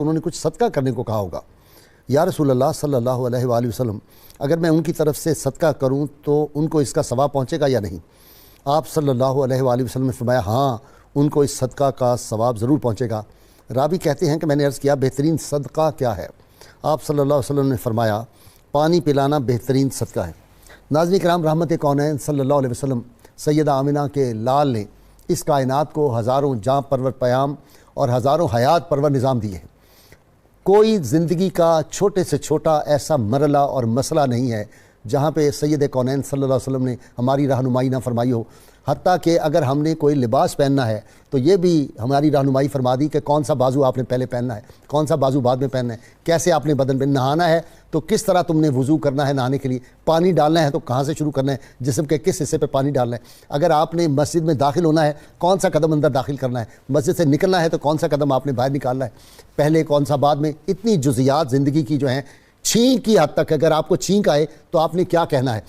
انہوں نے کچھ صدقہ کرنے کو کہا ہوگا. یا رسول اللہ صلی اللہ علیہ وآلہ وسلم اگر میں ان کی طرف سے صدقہ کروں تو ان کو اس کا ثواب پہنچے گا یا نہیں؟ آپ صلی اللہ علیہ وآلہ وسلم نے فرمایا ہاں ان کو اس صدقہ کا ثواب ضرور پہنچے گا. راوی کہتے ہیں کہ میں نے عرض کیا بہترین صدقہ کیا ہے؟ آپ صلی اللہ علیہ وسلم نے فرمایا پانی پلانا بہترین صدقہ ہے. ناظرین کرام، رحمت کونین صلی اللہ علیہ وسلم سیدہ آمنہ کے لال نے اس کائنات کو ہزاروں جاں پرور پیام اور ہزاروں حیات پرور نظام دیے ہیں. کوئی زندگی کا چھوٹے سے چھوٹا ایسا مرحلہ اور مسئلہ نہیں ہے جہاں پہ سید کونین صلی اللہ علیہ وسلم نے ہماری رہنمائی نہ فرمائی ہو. حتیٰ کہ اگر ہم نے کوئی لباس پہننا ہے تو یہ بھی ہماری رہنمائی فرما دی کہ کون سا بازو آپ نے پہلے پہننا ہے، کون سا بازو بعد میں پہننا ہے، کیسے آپ نے بدن پہ نہانا ہے تو کس طرح تم نے وضو کرنا ہے، نہانے کے لیے پانی ڈالنا ہے تو کہاں سے شروع کرنا ہے، جسم کے کس حصے پہ پانی ڈالنا ہے. اگر آپ نے مسجد میں داخل ہونا ہے کون سا قدم اندر داخل کرنا ہے، مسجد سے نکلنا ہے تو کون سا قدم آپ نے باہر نکالنا ہے، پہلے کون سا بعد میں. اتنی جزیات زندگی کی جو ہیں، چھینک کی حد تک اگر آپ کو چھینک آئے تو آپ نے کیا کہنا ہے،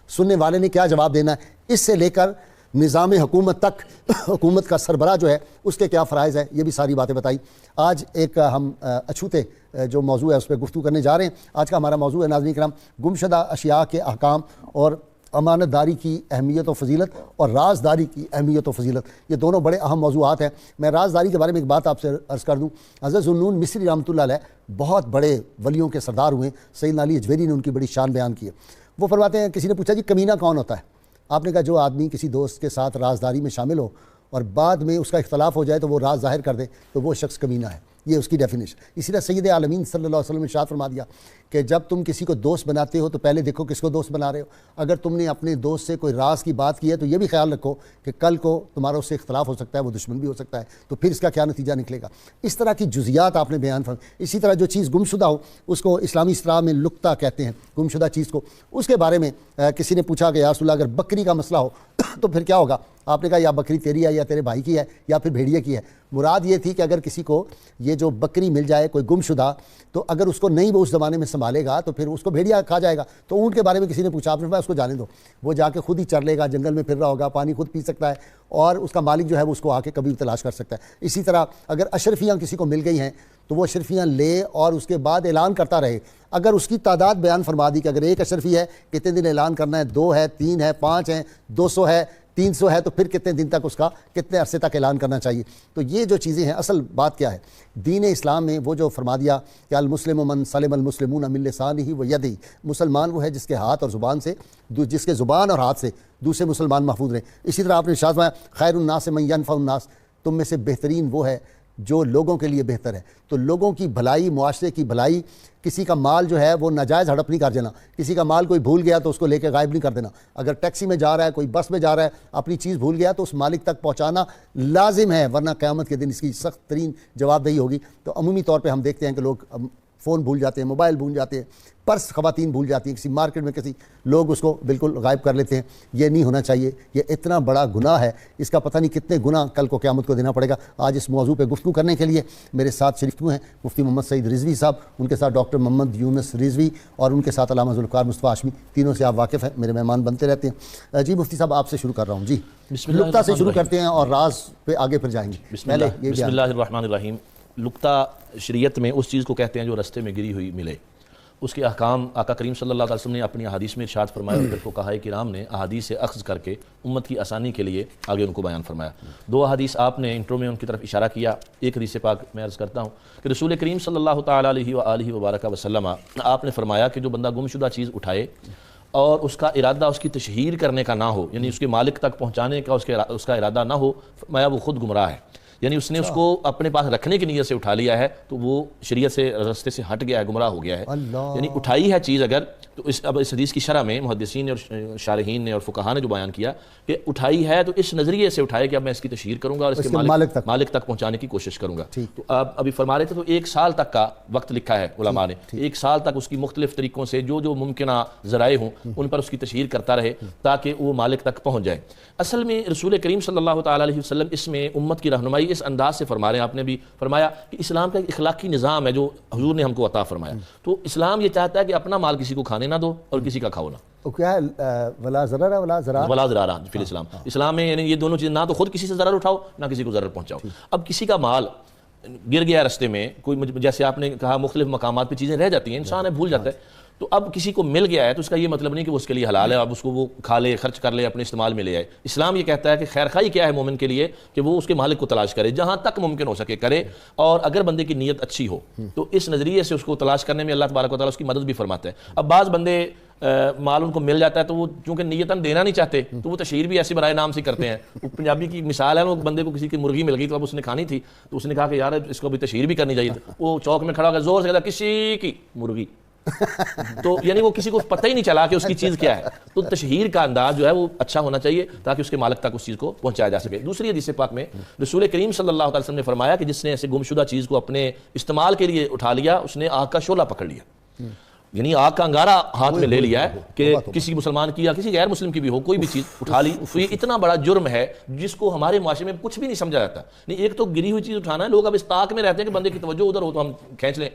سننے والے نے کیا جواب دینا ہے، اس سے لے کر نظام حکومت تک حکومت کا سربراہ جو ہے اس کے کیا فرائض ہیں، یہ بھی ساری باتیں بتائی. آج ایک ہم اچھوتے جو موضوع ہے اس پہ گفتگو کرنے جا رہے ہیں. آج کا ہمارا موضوع ہے ناظرین کرام گمشدہ اشیاء کے احکام اور امانت داری کی اہمیت و فضیلت اور رازداری کی اہمیت و فضیلت. یہ دونوں بڑے اہم موضوعات ہیں. میں رازداری کے بارے میں ایک بات آپ سے عرض کر دوں. حضرت ذوالنون مصری رحمۃ اللہ علیہ بہت بڑے ولیوں کے سردار ہوئے. سیدنا علی اجویری نے ان کی بڑی شان بیان کی ہے. وہ فرماتے ہیں کسی نے پوچھا جی کمینہ کون ہوتا ہے؟ آپ نے کہا جو آدمی کسی دوست کے ساتھ رازداری میں شامل ہو اور بعد میں اس کا اختلاف ہو جائے تو وہ راز ظاہر کر دے تو وہ شخص کمینہ ہے. یہ اس کی ڈیفینیشن. اسی طرح سید عالمین صلی اللہ علیہ وسلم نے ارشاد فرما دیا کہ جب تم کسی کو دوست بناتے ہو تو پہلے دیکھو کس کو دوست بنا رہے ہو. اگر تم نے اپنے دوست سے کوئی راز کی بات کی ہے تو یہ بھی خیال رکھو کہ کل کو تمہارا اس سے اختلاف ہو سکتا ہے، وہ دشمن بھی ہو سکتا ہے، تو پھر اس کا کیا نتیجہ نکلے گا. اس طرح کی جزیات آپ نے بیان فرمائی. اسی طرح جو چیز گمشدہ ہو اس کو اسلامی اصطلاح میں لقطہ کہتے ہیں، گمشدہ چیز کو. اس کے بارے میں کسی نے پوچھا کہ یا رسول اللہ اگر بکری کا مسئلہ ہو تو پھر کیا ہوگا؟ آپ نے کہا یا بکری تیری ہے یا تیرے بھائی کی ہے یا پھر بھیڑیے کی ہے. مراد یہ تھی کہ اگر کسی کو یہ جو بکری مل جائے کوئی گم شدہ تو اگر اس کو نہیں وہ اس زمانے میں سنبھالے گا تو پھر اس کو بھیڑیا کھا جائے گا. تو اونٹ کے بارے میں کسی نے پوچھا، آپ نے فرمایا اس کو جانے دو، وہ جا کے خود ہی چر لے گا، جنگل میں پھر رہا ہوگا، پانی خود پی سکتا ہے اور اس کا مالک جو ہے وہ اس کو آ کے کبھی بھی تلاش کر سکتا ہے. اسی طرح اگر اشرفیاں کسی کو مل گئی ہیں تو وہ اشرفیاں لے اور اس کے بعد اعلان کرتا رہے. اگر اس کی تعداد بیان فرما دی کہ اگر ایک اشرفی ہے کتنے دن اعلان کرنا ہے، 2 ہے، 3 ہے، 5 ہیں، 200 ہے، 300 ہے، تو پھر کتنے دن تک اس کا کتنے عرصے تک اعلان کرنا چاہیے. تو یہ جو چیزیں ہیں، اصل بات کیا ہے دین اسلام میں؟ وہ جو فرما دیا کہ المسلم من سلم المسلمون من لسانہ و یدہ، مسلمان وہ ہے جس کے ہاتھ اور زبان سے، جس کے زبان اور ہاتھ سے دوسرے مسلمان محفوظ رہیں. اسی طرح آپ نے ارشاد فرمایا خیر الناس من ینفع الناس، تم میں سے بہترین وہ ہے جو لوگوں کے لیے بہتر ہے. تو لوگوں کی بھلائی، معاشرے کی بھلائی، کسی کا مال جو ہے وہ ناجائز ہڑپ نہیں کر دینا، کسی کا مال کوئی بھول گیا تو اس کو لے کے غائب نہیں کر دینا. اگر ٹیکسی میں جا رہا ہے، کوئی بس میں جا رہا ہے، اپنی چیز بھول گیا تو اس مالک تک پہنچانا لازم ہے، ورنہ قیامت کے دن اس کی سخت ترین جواب دہی ہوگی. تو عمومی طور پہ ہم دیکھتے ہیں کہ لوگ فون بھول جاتے ہیں، موبائل بھول جاتے ہیں، پرس خواتین بھول جاتی ہیں، کسی مارکیٹ میں کسی لوگ اس کو بالکل غائب کر لیتے ہیں. یہ نہیں ہونا چاہیے، یہ اتنا بڑا گناہ ہے، اس کا پتہ نہیں کتنے گناہ کل کو قیامت کو دینا پڑے گا. آج اس موضوع پہ گفتگو کرنے کے لیے میرے ساتھ شریک ہیں مفتی محمد سعید رضوی صاحب، ان کے ساتھ ڈاکٹر محمد یونس رضوی اور ان کے ساتھ علامہ ذوالفقار مصطفیٰ ہاشمی. تینوں سے آپ واقف ہیں، میرے مہمان بنتے رہتے ہیں. جی مفتی صاحب آپ سے شروع کر رہا ہوں. جی لقطہ سے شروع کرتے ہیں اور راز پہ آگے پھر جائیں گے. بسم اللہ الرحمن الرحیم. لقطہ شریعت میں اس چیز کو کہتے ہیں جو رستے میں گری ہوئی ملے. اس کے احکام آقا کریم صلی اللہ علیہ وسلم نے اپنی احادیث میں ارشاد فرمایا اور پھر فقہائے کرام نے احادیث سے اخذ کر کے امت کی آسانی کے لیے آگے ان کو بیان فرمایا. 2 احادیث آپ نے انٹرو میں ان کی طرف اشارہ کیا. ایک حدیث پاک میں عرض کرتا ہوں کہ رسول کریم صلی اللہ تعالیٰ علیہ وآلہ وبارک وسلم آپ نے فرمایا کہ جو بندہ گم شدہ چیز اٹھائے اور اس کا ارادہ اس کی تشہیر کرنے کا نہ ہو، یعنی اس کے مالک تک پہنچانے کا اس کا ارادہ نہ ہو، فرمایا وہ خود گمراہ ہے. یعنی اس نے اس کو اپنے پاس رکھنے کی نیت سے اٹھا لیا ہے تو وہ شریعت سے رستے سے ہٹ گیا ہے، گمراہ ہو گیا ہے. یعنی اٹھائی ہے چیز اگر تو اب اس حدیث کی شرح میں محدثین اور شارحین نے اور فقہاء نے جو بیان کیا کہ اٹھائی ہے تو اس نظریے سے اٹھائے کہ اب میں اس کی تشہیر کروں گا اور اس کے مالک تک پہنچانے کی کوشش کروں گا. تو آپ ابھی فرما رہے تھے تو 1 سال تک کا وقت لکھا ہے علماء نے. 1 سال تک اس کی مختلف طریقوں سے جو ممکنہ ذرائع ہوں ان پر اس کی تشہیر کرتا رہے تاکہ وہ مالک تک پہنچ جائے. اصل میں رسول کریم صلی اللہ تعالیٰ علیہ وسلم اس میں امت کی رہنمائی اس انداز سے فرما رہے ہیں. آپ نے بھی فرمایا کہ اسلام کا ایک اخلاقی نظام ہے جو حضور نے ہم کو عطا فرمایا. تو اسلام یہ چاہتا ہے کہ اپنا مال کسی کو کھانے نہ دو اور کسی کا کھاؤ نہ. کیا ہے ولا ضرر ولا ضرار فی الاسلام. اسلام میں یعنی یہ دونوں چیزیں، نہ تو خود کسی سے ضرر اٹھاؤ نہ کسی کو ضرر پہنچاؤ. اب کسی کا مال گر گیا رستے میں کوئی, جیسے آپ نے کہا مختلف مقامات پہ چیزیں رہ جاتی ہیں, انسان ہے بھول جاتا ہے, تو اب کسی کو مل گیا ہے تو اس کا یہ مطلب نہیں کہ وہ اس کے لیے حلال ہے, اب اس کو وہ کھا لے, خرچ کر لے, اپنے استعمال میں لے آئے. اسلام یہ کہتا ہے کہ خیر خواہی کیا ہے مومن کے لیے, کہ وہ اس کے مالک کو تلاش کرے, جہاں تک ممکن ہو سکے کرے, اور اگر بندے کی نیت اچھی ہو تو اس نظریے سے اس کو تلاش کرنے میں اللہ تبارک و تعالیٰ اس کی مدد بھی فرماتا ہے. اب بعض بندے مال ان کو مل جاتا ہے تو وہ چونکہ نیتاً دینا نہیں چاہتے تو وہ تشہیر بھی ایسے برائے نام سے کرتے ہیں. وہ پنجابی کی مثال ہے, وہ بندے کو کسی کی مرغی مل گئی تو اب اس نے کھانی تھی تو اس نے کہا کہ یار اس کو بھی تشہیر بھی کرنی چاہیے, وہ چوک میں کھڑا ہو کر زور سے کہتا کسی کی مرغی, تو یعنی وہ کسی کو پتہ ہی نہیں چلا کہ اس کی چیز کیا ہے. تو تشہیر کا انداز جو ہے وہ اچھا ہونا چاہیے تاکہ اس کے مالک تک اس چیز کو پہنچایا جا سکے. دوسری حدیث پاک میں رسول کریم صلی اللہ علیہ وسلم نے فرمایا کہ جس نے ایسے گمشدہ چیز کو اپنے استعمال کے لیے اٹھا لیا اس نے آگ کا شعلہ پکڑ لیا, یعنی آگ کا انگارہ ہاتھ میں لے لیا ہے کہ کسی مسلمان کی یا کسی غیر مسلم کی بھی ہو, کوئی بھی چیز اٹھا لی, تو یہ اتنا بڑا جرم ہے جس کو ہمارے معاشرے میں کچھ بھی نہیں سمجھا جاتا. نہیں, ایک تو گری ہوئی چیز اٹھانا ہے, لوگ اب اس طاق میں رہتے ہیں کہ بندے کی توجہ ادھر ہو تو ہم کھینچ لیں.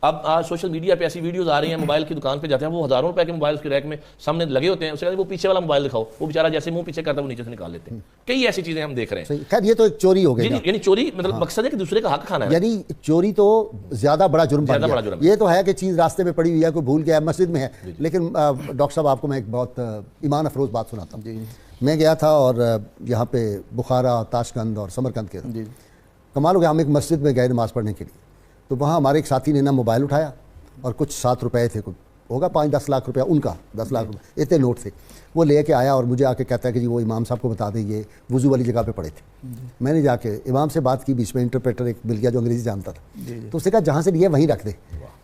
اب آج سوشل میڈیا پہ ایسی ویڈیوز آ رہی ہیں, موبائل کی دکان پہ جاتے ہیں, وہ ہزاروں روپے کے موبائل اس کے ریک میں سامنے لگے ہوتے ہیں, اسے وہ پیچھے والا موبائل دکھاؤ, وہ بیچارہ جیسے منہ پیچھے کرتا ہے وہ نیچے سے نکال لیتے ہیں. کئی ایسی چیزیں ہم دیکھ رہے ہیں. خیر یہ تو ایک چوری ہو گئی, یعنی چوری مطلب مقصد ہے کہ دوسرے کا حق کھانا ہے, یعنی چوری تو زیادہ بڑا جرم بن گیا. یہ تو ہے کہ چیز راستے میں پڑی ہوئی ہے, کوئی بھول گیا ہے, مسجد میں ہے. لیکن ڈاکٹر صاحب آپ کو میں ایک بہت ایمان افروز بات سناتا ہوں. میں گیا تھا اور یہاں پہ بخارا, تاشقند اور سمرقند کے کمال ہو گیا, ہم ایک مسجد میں گئے نماز پڑھنے کے لیے, تو وہاں ہمارے ایک ساتھی نے نا موبائل اٹھایا اور کچھ 7 روپے تھے, کچھ ہوگا 5-10 لاکھ روپیہ, ان کا 10 لاکھ روپے اتنے نوٹ تھے, وہ لے کے آیا اور مجھے آ کے کہتا ہے کہ جی وہ امام صاحب کو بتا دیں یہ وضو والی جگہ پہ پڑے تھے. میں نے جا کے امام سے بات کی, بیچ میں انٹرپریٹر ایک مل گیا جو انگریزی جانتا تھا, تو اس نے کہا جہاں سے لیے وہیں رکھ دے.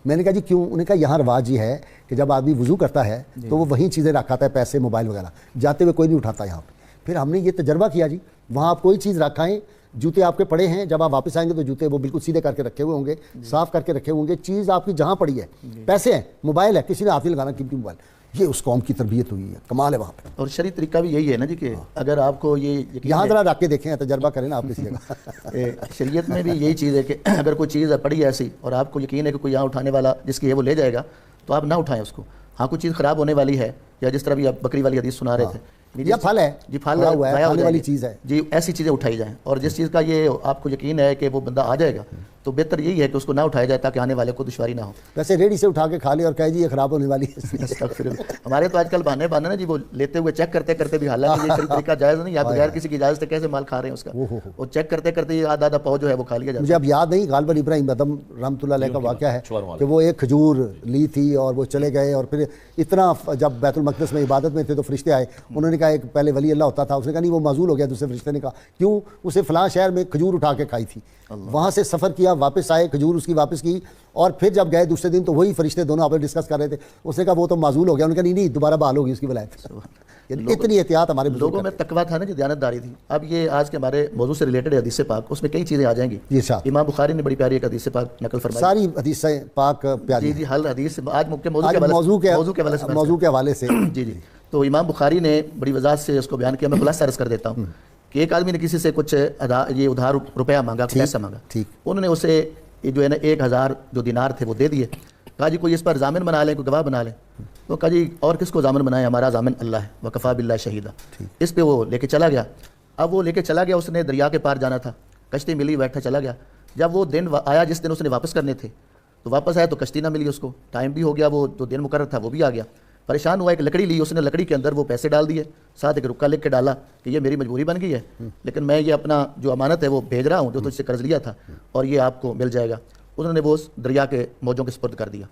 میں نے کہا جی کیوں؟ انہوں نے کہا یہاں رواج یہ ہے کہ جب آدمی وضو کرتا ہے تو وہ وہیں چیزیں رکھاتا ہے, پیسے, موبائل وغیرہ, جاتے ہوئے کوئی نہیں اٹھاتا یہاں پہ. پھر ہم نے یہ تجربہ کیا جی, وہاں آپ کوئی چیز رکھائیں, جوتے آپ کے پڑے ہیں, جب آپ واپس آئیں گے تو جوتے وہ بالکل سیدھے کر کے رکھے ہوئے ہوں گے, صاف کر کے رکھے ہوں گے, چیز آپ کی جہاں پڑی ہے, پیسے ہیں, موبائل ہے, کسی نے ہاتھ نہیں لگانا قیمتی موبائل. یہ اس قوم کی تربیت ہوئی ہے, کمال ہے وہاں پہ. اور شرعی طریقہ بھی یہی ہے نا جی کہ اگر آپ کو یہ یہاں ذرا رکھ کے دیکھیں, تجربہ کریں نا آپ کسی جگہ. شریعت میں بھی یہی چیز ہے کہ اگر کوئی چیز پڑی ہے ایسی اور آپ کو یقین ہے کہ کوئی یہاں اٹھانے والا جس کی ہے وہ لے جائے گا, تو آپ نہ اٹھائیں اس کو. ہاں کوئی چیز خراب ہونے والی ہے, یا جس طرح بھی آپ بکری والی حدیث سنا رہے تھے, یا پھل ہے جی, پھل ضائع ہو والی چیز ہے جی, ایسی چیزیں اٹھائی جائیں. اور جس چیز کا یہ آپ کو یقین ہے کہ وہ بندہ آ جائے گا تو بہتر یہی ہے کہ اس کو نہ اٹھایا جائے تاکہ آنے والے کو دشواری نہ ہو. ویسے ریڑھی سے اٹھا کے کھا لے اور کہے جی یہ خراب ہونے والی ہے. ہمارے تو آج کل بہانے نا جی, وہ لیتے ہوئے چیک کرتے کرتے بھی, حالانکہ یہ طریقہ جائز نہیں, آپ بغیر کسی کی اجازت سے کیسے مال کھا رہے ہیں اس کا, وہ چیک کرتے کرتے یہ آدھا پاؤ جو ہے وہ کھا لیا جاتا ہے. مجھے اب یاد نہیں, غالباً ابراہیم ادم رحمۃ اللہ علیہ کا واقعہ ہے کہ وہ ایک کھجور لی تھی اور وہ چلے گئے, اور پھر اتنا جب بیت المقدس میں عبادت میں تھے تو فرشتے آئے, انہوں نے کہا ایک پہلے ولی اللہ ہوتا تھا, اس نے کہا نہیں وہ معزول ہو گیا. دوسرے فرشتے نے کہا کیوں؟ اسے فلاں شہر میں کھجور اٹھا کے کھائی تھی, وہاں سے سفر کیا, واپس آئے, کھجور اس کی واپس کی, اور پھر جب گئے دوسرے دن تو وہی فرشتے دونوں آپس ڈسکس کر رہے تھے. اس نے کہا وہ تو معزول ہو گیا. انہوں نے کہا نہیں دوبارہ بحال ہوگی اس کی ولایت. اتنی احتیاط ہمارے لوگوں میں تقویٰ تھا نا, جو دیانتداری تھی. اب یہ آج کے ہمارے موضوع سے ریلیٹڈ حدیث پاک, اس میں کئی چیزیں آ جائیں گی. امام بخاری نے بڑی پیاری ایک حدیث پاک نقل فرمائی, ساری حدیثیں پاک پیاری. جی ہر حدیث آج موضوع کے حوالے سے جی. تو امام بخاری نے بڑی وضاحت سے اس کو بیان کیا. میں خلاصہ عرض کر دیتا ہوں کہ ایک آدمی نے کسی سے کچھ یہ ادھار روپیہ مانگا, پیسہ مانگا, انہوں نے اسے جو ہے نا 1000 جو دینار تھے وہ دے دیے. کہا جی کوئی اس پر ضامن بنا لیں, کوئی گواہ بنا لیں. تو کہا جی اور کس کو ضامن بنائے, ہمارا ضامن اللہ ہے, وکفا باللہ شہیدہ. اس پہ وہ لے کے چلا گیا. اب وہ لے کے چلا گیا, اس نے دریا کے پار جانا تھا, کشتی ملی, بیٹھا چلا گیا. جب وہ دن آیا جس دن اس نے واپس کرنے تھے, تو واپس آیا تو کشتی نہ ملی اس کو, ٹائم بھی ہو گیا, وہ جو دن مقرر تھا وہ بھی آ گیا. پریشان ہوا, ایک لکڑی لی, اس نے لکڑی کے اندر وہ پیسے ڈال دیے, ساتھ ایک رکا لکھ کے ڈالا کہ یہ میری مجبوری بن گئی ہے, لیکن میں یہ اپنا جو امانت ہے وہ بھیج رہا ہوں جو تجھ سے قرض لیا تھا, اور یہ آپ کو مل جائے گا. انہوں نے وہ دریا کے موجوں کے سپرد کر دیا.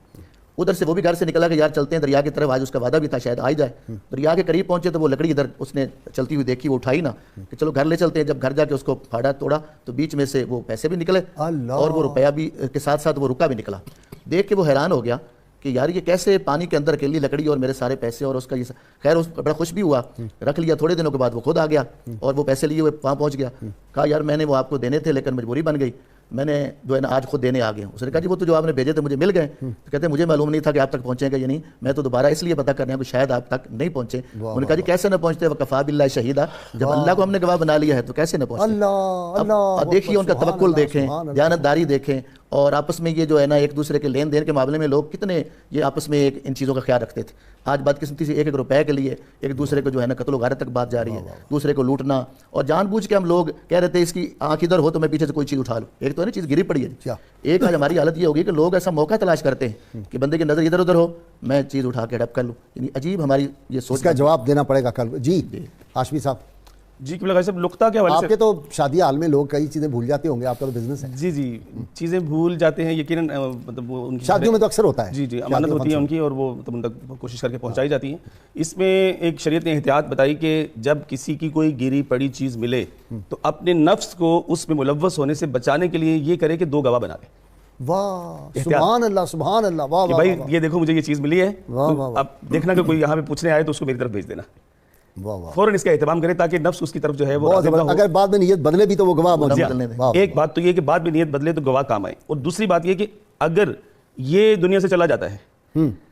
ادھر سے وہ بھی گھر سے نکلا کہ یار چلتے ہیں دریا کی طرف, آج اس کا وعدہ بھی تھا شاید آ جائے. دریا کے قریب پہنچے تو وہ لکڑی ادھر اس نے چلتی ہوئی دیکھی, وہ اٹھائی نا کہ چلو گھر لے چلتے ہیں. جب گھر جا کے اس کو پھاڑا توڑا تو بیچ میں سے وہ پیسے بھی نکلے اور وہ روپیہ بھی کے ساتھ ساتھ وہ رکا بھی نکلا. دیکھ کے وہ حیران ہو گیا کہ یار یہ کیسے پانی کے اندر اکیلی لکڑی اور میرے سارے پیسے, اور اس کا یہ خیر اس بڑا خوش بھی ہوا, رکھ لیا. تھوڑے دنوں کے بعد وہ خود آ گیا اور وہ پیسے لیے ہوئے وہاں پہنچ گیا. کہا یار میں نے وہ آپ کو دینے تھے لیکن مجبوری بن گئی, میں نے جو ہے نا آج خود دینے آ گیا ہوں. اس نے کہا جی وہ تو جو آپ نے بھیجے تھے مجھے مل گئے. تو کہتے ہیں مجھے معلوم نہیں تھا کہ آپ تک پہنچیں گے یا نہیں, میں تو دوبارہ اس لیے پتہ کرنے کہ شاید آپ تک نہیں پہنچے. انہوں نے کہا جی کیسے نہ پہنچتے, وکفا باللہ شہیدہ, جب اللہ کو ہم نے گواہ بنا لیا ہے تو کیسے نہ پہنچتے. اب دیکھیے ان کا توکل دیکھیں, دیانتداری دیکھیں, اور آپس میں یہ جو ہے نا ایک دوسرے کے لین دین کے معاملے میں لوگ کتنے یہ آپس میں ان چیزوں کا خیال رکھتے تھے. آج بدقسمتی سے 1-1 روپے کے لیے ایک دوسرے کو جو ہے نا قتل و غارت تک بات جا رہی ہے, دوسرے کو لوٹنا, اور جان بوجھ کے ہم لوگ کہہ رہے تھے اس کی آنکھ ادھر ہو تو میں پیچھے سے کوئی چیز اٹھا لوں. ایک تو ہے نا چیز گری پڑی ہے, ایک آج ہماری حالت یہ ہوگی کہ لوگ ایسا موقع تلاش کرتے ہیں کہ بندے کی نظر ادھر ادھر ہو, میں چیز اٹھا کے ڈپ کر لوں. یعنی عجیب ہماری یہ سوچ. اس کا جواب دینا پڑے گا کل. جی ہاشمی صاحب. جی قبلہ صاحب, لقطہ کے حوالے سے آپ کے تو شادی حال میں لوگ کئی چیزیں بھول جاتے ہوں گے, آپ کا تو بزنس ہے. جی چیزیں بھول جاتے ہیں یقیناً, مطلب وہ ان کی شادیوں میں تو اکثر ہوتا ہے. جی امانت ہوتی ہے ان کی, اور وہ مطلب ان تک کوشش کر کے پہنچائی جاتی ہیں. اس میں ایک شریعت نے احتیاط بتائی کہ جب کسی کی کوئی گری پڑی چیز ملے تو اپنے نفس کو اس میں ملوث ہونے سے بچانے کے لیے یہ کرے کہ 2 گواہ بنا لے. واہ سبحان اللہ سبحان اللہ. واہ کہ بھائی یہ دیکھو مجھے یہ چیز ملی ہے, اب دیکھنا کہ کوئی یہاں پہ پوچھنے آئے تو اس کو میری طرف بھیج دینا, فوراً اس کا اہتمام کرے تاکہ نفس اس کی طرف جو ہے وہ اگر بعد میں نیت بدلے بھی تو وہ گواہ موجود. ایک بات تو یہ کہ بعد میں نیت بدلے تو گواہ کام آئے, اور دوسری بات یہ کہ اگر یہ دنیا سے چلا جاتا ہے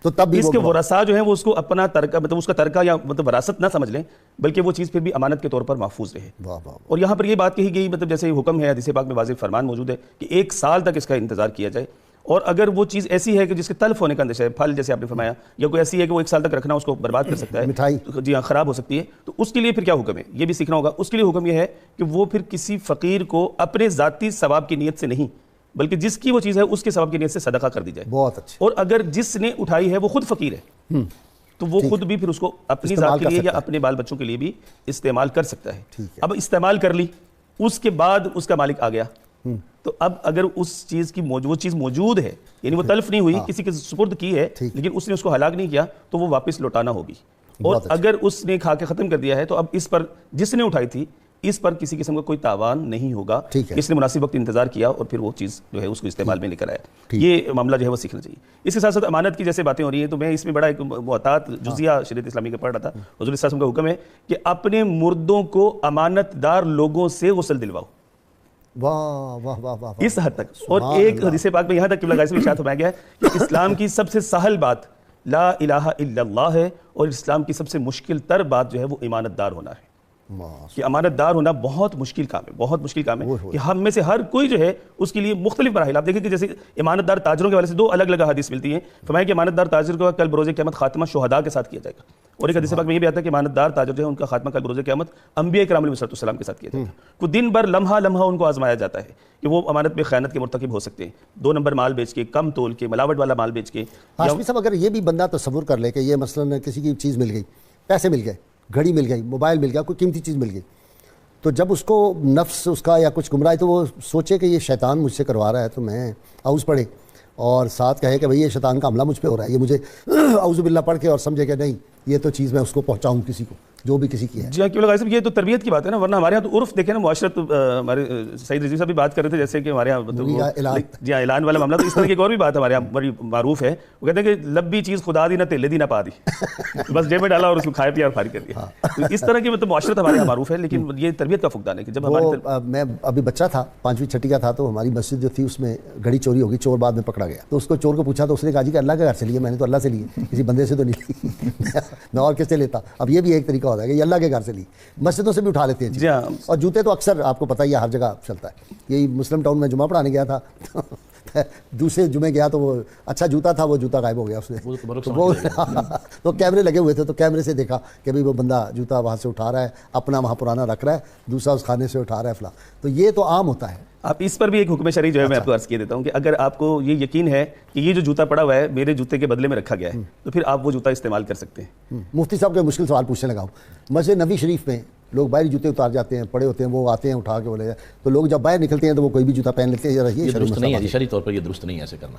تو تب بھی اس کے ورثاء جو ہیں وہ اس کو اپنا ترکہ, مطلب اس کا ترکہ یا مطلب وراثت نہ سمجھ لیں, بلکہ وہ چیز پھر بھی امانت کے طور پر محفوظ رہے. اور یہاں پر یہ بات کہی گئی, مطلب جیسے حکم ہے حدیث پاک میں واضح فرمان موجود ہے کہ 1 سال تک اس کا انتظار کیا جائے, اور اگر وہ چیز ایسی ہے کہ جس کے تلف ہونے کا اندیشہ ہے, پھل جیسے آپ نے فرمایا, یا کوئی ایسی ہے کہ وہ 1 سال تک رکھنا اس کو برباد کر سکتا ہے, مٹھائی جی ہاں خراب ہو سکتی ہے, تو اس کے لیے پھر کیا حکم ہے یہ بھی سیکھنا ہوگا. اس کے لیے حکم یہ ہے کہ وہ پھر کسی فقیر کو اپنے ذاتی ثواب کی نیت سے نہیں, بلکہ جس کی وہ چیز ہے اس کے ثواب کی نیت سے صدقہ کر دی جائے. بہت اچھا. اور اگر جس نے اٹھائی ہے وہ خود فقیر ہے تو وہ خود بھی پھر اس کو اپنی ذات کے لیے یا اپنے بال بچوں کے لیے بھی استعمال کر سکتا ہے. اب استعمال کر لی, اس کے بعد اس کا مالک آ گیا, تو اب اگر اس چیز کی وہ چیز موجود ہے, یعنی وہ تلف نہیں ہوئی, کسی کے سپرد کی ہے لیکن اس نے اس کو ہلاک نہیں کیا, تو وہ واپس لوٹانا ہوگی. اور اگر اس نے کھا کے ختم کر دیا ہے تو اب اس پر جس نے اٹھائی تھی اس پر کسی قسم کا کوئی تاوان نہیں ہوگا, اس نے مناسب وقت انتظار کیا اور پھر وہ چیز جو ہے اس کو استعمال میں لے کر آیا. یہ معاملہ جو ہے وہ سیکھنا چاہیے. اس کے ساتھ ساتھ امانت کی جیسے باتیں ہو رہی ہیں, تو میں اس میں بڑا ایک محتاط جزیہ شریعت اسلامی کا پڑھ رہا تھا. حضور صلی اللہ علیہ وسلم کا حکم ہے کہ اپنے مردوں کو امانت دار لوگوں سے غسل دلواؤ. واہ واہ واہ واہ اس حد تک. اور ایک حدیث پاک میں یہاں تک قبلہ میں ارشاد فرمایا گیا ہے کہ اسلام کی سب سے سہل بات لا الہ الا اللہ ہے, اور اسلام کی سب سے مشکل تر بات جو ہے وہ امانت دار ہونا ہے. کہ امانت دار ہونا بہت مشکل کام ہے, بہت مشکل کام ہے, کہ ہم میں سے ہر کوئی جو ہے اس کے لیے مختلف مراحل. آپ دیکھیں کہ جیسے امانت دار تاجروں کے حوالے سے 2 الگ الگ حدیث ملتی ہیں. فرمایا کہ امانت دار تاجر کو کل بروز قیامت خاتمہ شہداء کے ساتھ کیا جائے گا, اور ایک حدیث پاک میں یہ بھی آتا ہے کہ امانت دار تاجر جو ہے ان کا خاتمہ کل بروز قیامت انبیاء کرام علیہ السلام کے ساتھ کیا جاتا ہے. کوئی دن بھر لمحہ لمحہ ان کو آزمایا جاتا ہے کہ وہ امانت میں خیانت کے مرتکب ہو سکتے ہیں, 2 نمبر مال بیچ کے, کم تول کے, ملاوٹ والا مال بیچ کے. ہاشمی صاحب اگر یہ بھی بندہ تصور کر لے کہ یہ مثلا کسی کی چیز مل گئی, پیسے مل گئے, گھڑی مل گئی, موبائل مل گیا, کوئی قیمتی چیز مل گئی, تو جب اس کو نفس اس کا یا کچھ گمراہ ہے تو وہ سوچے کہ یہ شیطان مجھ سے کروا رہا ہے, تو میں اعوذ پڑھے اور ساتھ کہے کہ بھئی یہ شیطان کا حملہ مجھ پہ ہو رہا ہے, یہ مجھے اعوذ باللہ پڑھ کے, اور سمجھے کہ نہیں یہ تو چیز میں اس کو پہنچاؤں کسی کو, جو بھی کسی کی ہے. جی ہاں کیوں لگا صاحب, یہ تو تربیت کی بات ہے نا, ورنہ ہمارے یہاں تو عرف دیکھیں نا, معاشرت, ہمارے سعید رضوی صاحب بھی بات کر رہے تھے جیسے کہ ہمارے یہاں جی ہاں اعلان والا معاملہ, تو اس طرح کی ایک اور بھی بات ہمارے یہاں بڑی معروف ہے. وہ کہتے ہیں کہ لبی چیز خدا دی نہ تیلے دی نہ پا دی, بس جیب میں ڈالا اور اس کو کھایا پیا اور فارغ کر دیا. تو اس طرح کی مطلب معاشرت ہمارے یہاں معروف ہے, لیکن یہ تربیت کا فقدان ہے کہ جب میں ابھی بچہ تھا 5ویں 6ٹی کا تھا, تو ہماری مسجد جو تھی اس میں گھڑی چوری ہو گئی, چور بعد میں پکڑا گیا, تو اس کو چور کو پوچھا تو اس نے کہا جی کہ اللہ کے گھر سے لیے, میں نے تو اللہ سے لیے, کسی بندے سے تو نہیں لی, میں اور کس سے لیتا. اب یہ بھی ایک طریقہ ہوتا ہے کہ یہ اللہ کے گھر سے لی, مسجدوں سے بھی اٹھا لیتے ہیں. اور جوتے تو اکثر آپ کو پتہ ہی ہے ہر جگہ چلتا ہے. یہی مسلم ٹاؤن میں جمعہ پڑھانے گیا تھا, دوسرے جمعے گیا تو وہ اچھا جوتا تھا, وہ جوتا غائب ہو گیا اس نے, تو کیمرے لگے ہوئے تھے, تو کیمرے سے دیکھا کہ بھئی وہ بندہ جوتا وہاں سے اٹھا رہا ہے, اپنا وہاں پرانا رکھ رہا ہے, دوسرا اس خانے سے اٹھا رہا ہے فلاں. تو یہ تو عام ہوتا ہے. آپ اس پر بھی ایک حکم شرعی جو ہے میں آپ کو عرض کیے دیتا ہوں کہ اگر آپ کو یہ یقین ہے کہ یہ جو جوتا پڑا ہوا ہے میرے جوتے کے بدلے میں رکھا گیا ہے, تو پھر آپ وہ جوتا استعمال کر سکتے ہیں. مفتی صاحب کے مشکل سوال پوچھنے لگا ہوں. مسجد نبی شریف میں لوگ باہر جوتے اتار جاتے ہیں, پڑے ہوتے ہیں, وہ آتے ہیں اٹھا کے بولے, تو لوگ جب باہر نکلتے ہیں تو وہ کوئی بھی جوتا پہن لیتے ہیں. یہ درست نہیں ہے, شرعی طور پر یہ درست نہیں ہے ایسے کرنا.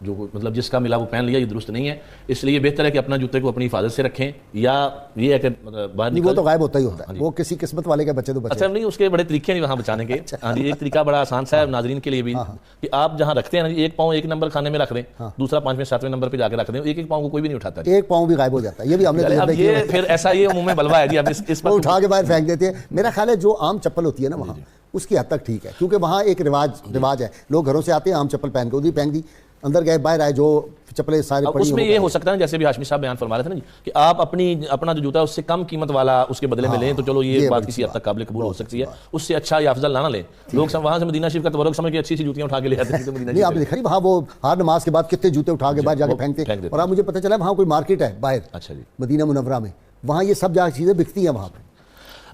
جو مطلب جس کا ملا وہ پہن لیا, یہ درست نہیں ہے. اس لیے بہتر ہے کہ اپنا جوتے کو اپنی حفاظت سے رکھیں, یا یہ ہے کہ باہر نہیں, وہ تو غائب ہوتا ہی ہوتا ہے, وہ کسی قسمت والے کے بچے تو بچے. اچھا نہیں, اس کے بڑے طریقے ہیں وہاں بچانے کے. ہاں جی, ایک طریقہ بڑا آسان سا ہے ناظرین کے لیے بھی, کہ آپ جہاں رکھتے ہیں نا, 1 پاؤں 1 نمبر کھانے میں رکھ دیں, دوسرا 5ویں 7ویں نمبر پہ جا کے رکھ دیں, 1 پاؤں کو کوئی بھی نہیں اٹھاتا, 1 پاؤں بھی غائب ہو جاتا ہے. یہ بھی ہم نے, اب یہ پھر ایسا یہ منہ میں بلوا ہے جی, اب اس پر اٹھا کے باہر پھینک دیتے ہیں. میرا خیال ہے جو عام چپل ہوتی ہے نا وہاں, اس کی حد تک ٹھیک ہے, کیونکہ وہاں ایک رواج ہے, لوگ گھروں سے آتے ہیں عام چپل پہن کے ادھر پھینک دی. اندر گئے باہر آئے جو چپلیں سارے پڑی. اس میں یہ ہو سکتا ہے جیسے بھی ہاشمی صاحب بیان فرما رہے تھے نا جی کہ آپ اپنا جو جوتا ہے اس سے کم قیمت والا اس کے بدلے میں لیں تو چلو یہ بات کسی حد تک قابل قبول ہو سکتی ہے. اس سے اچھا یا افضل نہ لیں. لوگ وہاں سے مدینہ شریف کا تورک سمجھ کے اچھی سی جوتیاں اٹھا کے لے آتے ہیں. نہیں آپ دیکھ رہی وہاں وہ ہر نماز کے بعد کتنے جوتے اٹھا کے باہر جا کے پھینکتے. اور اب مجھے پتہ چلا وہاں کوئی مارکیٹ ہے باہر, اچھا جی, مدینہ منورہ میں, وہاں یہ سب جا چیزیں بکتی ہیں وہاں پہ.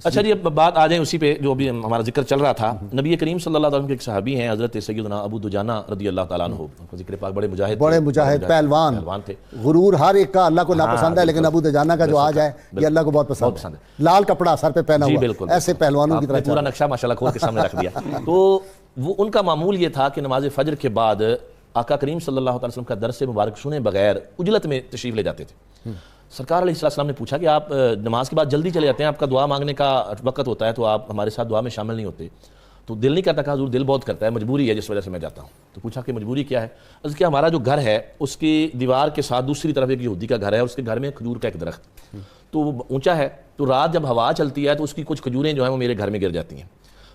اچھا جی, اب بات آ جائیں اسی پہ جو ابھی ہمارا ذکر چل رہا تھا. نبی کریم صلی اللہ علیہ وسلم کے ایک صحابی ہیں حضرت سیدنا ابو دجانہ رضی اللہ تعالیٰ عنہ, ان کا ذکر پاک, بڑے مجاہد پہلوان تھے. غرور ہر ایک کا اللہ کو ناپسند ہے, لیکن ابو دجانہ کا جو آج ہے یہ اللہ کو بہت پسند ہے. لال کپڑا سر پہ پہنا ہوا, ایسے پہلوانوں کی طرح پورا نقشہ ماشاءاللہ کھول کے سامنے رکھ دیا. تو وہ ان کا معمول یہ تھا کہ نماز فجر کے بعد آقا کریم صلی اللہ علیہ وسلم کا درس مبارک سنے بغیر عجلت میں تشریف لے جاتے تھے. سرکار علیہ السلام نے پوچھا کہ آپ نماز کے بعد جلدی چلے جاتے ہیں, آپ کا دعا مانگنے کا وقت ہوتا ہے تو آپ ہمارے ساتھ دعا میں شامل نہیں ہوتے. تو دل نہیں کرتا, کہا حضور دل بہت کرتا ہے, مجبوری ہے جس وجہ سے میں جاتا ہوں. تو پوچھا کہ مجبوری کیا ہے؟ اس کہ ہمارا جو گھر ہے اس کی دیوار کے ساتھ دوسری طرف ایک یہودی کا گھر ہے, اور اس کے گھر میں کھجور کا ایک درخت تو وہ اونچا ہے, تو رات جب ہوا چلتی ہے تو اس کی کچھ کھجوریں جو ہیں وہ میرے گھر میں گر جاتی ہیں.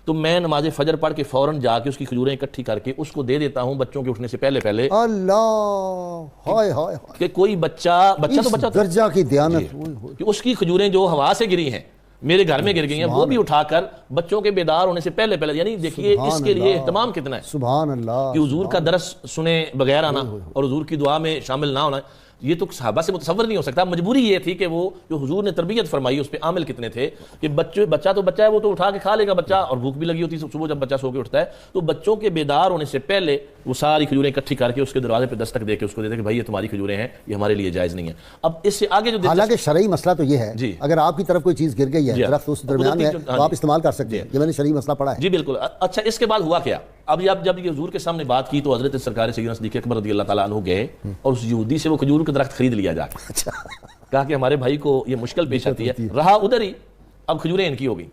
تو میں نماز فجر پڑھ کے فوراً جا کے اس کی کھجوریں اکٹھی کر کے اس کو دے دیتا ہوں بچوں کے اٹھنے سے پہلے. اللہ ہائے ہائے کہ کوئی بچہ تو درجہ کی دیانت, کہ اس کی کھجوریں جو ہوا سے گری ہیں میرے گھر میں گر گئی ہیں, وہ بھی اٹھا کر بچوں کے بیدار ہونے سے پہلے. یعنی دیکھیے اس کے لیے اہتمام کتنا ہے. سبحان اللہ. کہ حضور کا درس سنے بغیر آنا اور حضور کی دعا میں شامل نہ ہونا, یہ تو صحابہ سے متصور نہیں ہو سکتا. مجبوری یہ تھی کہ وہ جو حضور نے تربیت فرمائی اس پہ عامل کتنے تھے کہ بچہ تو بچہ ہے, وہ تو اٹھا کے کھا لے گا بچہ, اور بھوک بھی لگی ہوتی ہے صبح جب بچہ سو کے اٹھتا ہے. تو بچوں کے بیدار ہونے سے پہلے وہ ساری کھجوریں اکٹھی کر کے اس کے دروازے پہ دستک دے کے اس کو دیتے کہ بھائی یہ تمہاری کھجوریں ہیں, یہ ہمارے لیے جائز نہیں ہے. اب اس سے آگے جو حالانکہ شرعی مسئلہ تو یہ ہے اگر آپ کی طرف کوئی چیز گر گئی ہے, درخت اس درمیان ہے, تو آپ استعمال کر سکتے ہیں. یہ میں نے شرعی مسئلہ پڑھا ہے. جی بالکل. اچھا اس کے بعد ہوا کیا؟ اب جب یہ حضور کے سامنے بات کی تو حضرت سرکار سیدنا صدیق اکبر رضی اللہ تعالیٰ عنہ گئے اور اس یہودی سے وہ کھجور کا درخت خرید لیا جا کے. کہا کہ ہمارے بھائی کو یہ مشکل پیش آتی ہے, رہا ادھر ہی, اب کھجوریں ان کی ہو گئی.